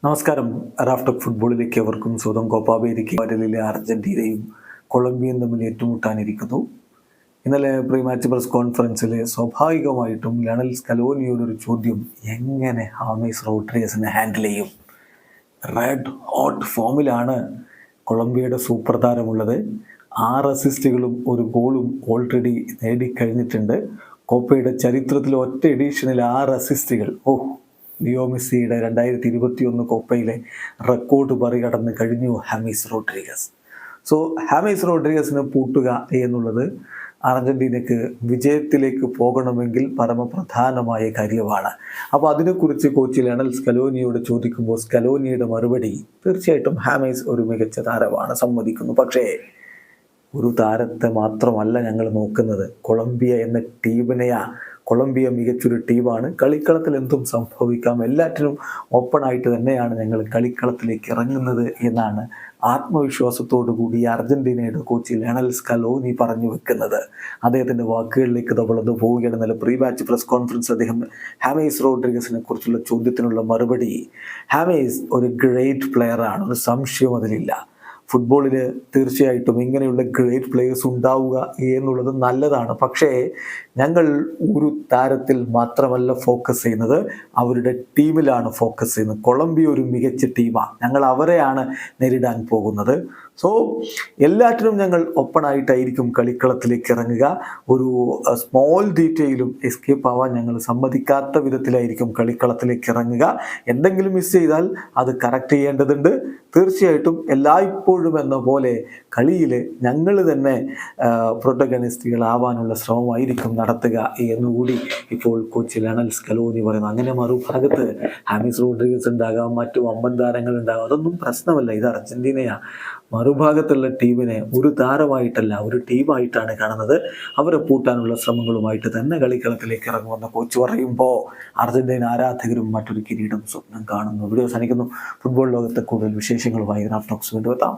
നമസ്കാരം. റാഫ്റ്റോക്ക് ഫുട്ബോളിലേക്ക് അവർക്കും സ്വന്തം കോപ്പ അമേരിക്ക ഫൈനലിലെ അർജന്റീനയും കൊളംബിയയും തമ്മിൽ ഏറ്റുമുട്ടാനിരിക്കുന്നു. ഇന്നലെ പ്രീ മാച്ച് പ്രസ് കോൺഫറൻസിൽ സ്വാഭാവികമായിട്ടും ലയണൽ സ്കലോനിയോടൊരു ചോദ്യം, എങ്ങനെ ഹാമേസ് റോഡ്രിഗസിനെ ഹാൻഡിൽ ചെയ്യും? റെഡ് ഹോട്ട് ഫോമിലാണ് കൊളംബിയയുടെ സൂപ്പർ താരമുള്ളത്. 6 അസിസ്റ്റുകളും 1 ഗോളും ഓൾറെഡി നേടിക്കഴിഞ്ഞിട്ടുണ്ട്. കോപ്പയുടെ ചരിത്രത്തിൽ ഒറ്റ എഡീഷനിൽ 6 അസിസ്റ്റുകൾ. ലിയോ മെസ്സിയുടെ 2021 കോപ്പയിലെ റെക്കോർഡ് മറികടന്ന് കഴിഞ്ഞു ഹാമേസ് റോഡ്രിഗസ്. ഹാമേസ് റോഡ്രിഗസിനെ പൂട്ടുക എന്നുള്ളത് അർജന്റീനയ്ക്ക് വിജയത്തിലേക്ക് പോകണമെങ്കിൽ പരമപ്രധാനമായ കാര്യമാണ്. അപ്പോൾ അതിനെക്കുറിച്ച് കോച്ച് ലയണൽ സ്കലോനിയോട് ചോദിക്കുമ്പോൾ സ്കലോനിയുടെ മറുപടി, തീർച്ചയായിട്ടും ഹാമേസ് ഒരു മികച്ച താരമാണ്, സമ്മതിക്കുന്നു. പക്ഷേ ഒരു താരത്തെ മാത്രമല്ല ഞങ്ങൾ നോക്കുന്നത്, കൊളംബിയ എന്ന ടീമിനെയാ. കൊളംബിയ മികച്ചൊരു ടീമാണ്, കളിക്കളത്തിൽ എന്തും സംഭവിക്കാം, എല്ലാറ്റിനും ഓപ്പണായിട്ട് തന്നെയാണ് ഞങ്ങൾ കളിക്കളത്തിലേക്ക് ഇറങ്ങുന്നത് എന്നാണ് ആത്മവിശ്വാസത്തോടു കൂടി അർജന്റീനയുടെ കോച്ച് ലയണൽ സ്കലോനി പറഞ്ഞു വെക്കുന്നത്. അദ്ദേഹത്തിൻ്റെ വാക്കുകളിലേക്ക് നമ്മളത് പോവുകയാണ്. നല്ല പ്രീ മാച്ച് പ്രസ് കോൺഫറൻസ് അദ്ദേഹം ഹാമേസ് റോഡ്രിഗസിനെ കുറിച്ചുള്ള ചോദ്യത്തിനുള്ള മറുപടി, ഹാമേസ് ഒരു ഗ്രേറ്റ് പ്ലെയറാണ്, ഒരു സംശയം അതിലില്ല. ഫുട്ബോളിൽ തീർച്ചയായിട്ടും ഇങ്ങനെയുള്ള ഗ്രേറ്റ് പ്ലേയേഴ്സ് ഉണ്ടാവുക എന്നുള്ളത് നല്ലതാണ്. പക്ഷേ ഞങ്ങൾ ഒരു താരത്തിൽ മാത്രമല്ല ഫോക്കസ് ചെയ്യുന്നത്, അവരുടെ ടീമിലാണ് ഫോക്കസ് ചെയ്യുന്നത്. കൊളംബിയ ഒരു മികച്ച ടീമാണ്, ഞങ്ങൾ അവരെയാണ് നേരിടാൻ പോകുന്നത്. എല്ലാറ്റിനും ഞങ്ങൾ ഓപ്പണായിട്ടായിരിക്കും കളിക്കളത്തിലേക്ക് ഇറങ്ങുക. ഒരു സ്മോൾ ഡീറ്റെയിലും എസ്കേപ്പ് ആവാൻ ഞങ്ങൾ സമ്മതിക്കാത്ത വിധത്തിലായിരിക്കും കളിക്കളത്തിലേക്ക് ഇറങ്ങുക. എന്തെങ്കിലും മിസ് ചെയ്താൽ അത് കറക്റ്റ് ചെയ്യേണ്ടതുണ്ട്. തീർച്ചയായിട്ടും എല്ലായ്പ്പോഴും എന്ന പോലെ കളിയിൽ ഞങ്ങൾ തന്നെ പ്രൊട്ടഗണിസ്റ്റുകളാവാനുള്ള ശ്രമമായിരിക്കും നടത്തുക എന്നുകൂടി ഇപ്പോൾ കോച്ച് ലയണൽ സ്കലോനി പറയുന്നു. അങ്ങനെ മറുഭാഗത്ത് ഹാമേസ് റോഡ്രിഗസ് ഉണ്ടാകാം, മറ്റു വമ്പൻ താരങ്ങൾ ഉണ്ടാകാം, അതൊന്നും പ്രശ്നമല്ല. ഇത് അർജന്റീനയാണ്. മറുഭാഗത്തുള്ള ടീമിനെ ഒരു താരമായിട്ടല്ല, ഒരു ടീമായിട്ടാണ് കാണുന്നത്. അവരെ പൂട്ടാനുള്ള ശ്രമങ്ങളുമായിട്ട് തന്നെ കളിക്കളത്തിലേക്ക് ഇറങ്ങുമെന്ന് കോച്ച് പറയുമ്പോൾ അർജന്റീന ആരാധകരും മറ്റൊരു കിരീടം സ്വപ്നം കാണുന്നു. വീഡിയോ അവസാനിക്കുന്നു. ഫുട്ബോൾ ലോകത്തെ കൂടുതൽ വിശേഷങ്ങളുമായി റാഫ്റ്റോക്സ് വീണ്ടും എത്താം.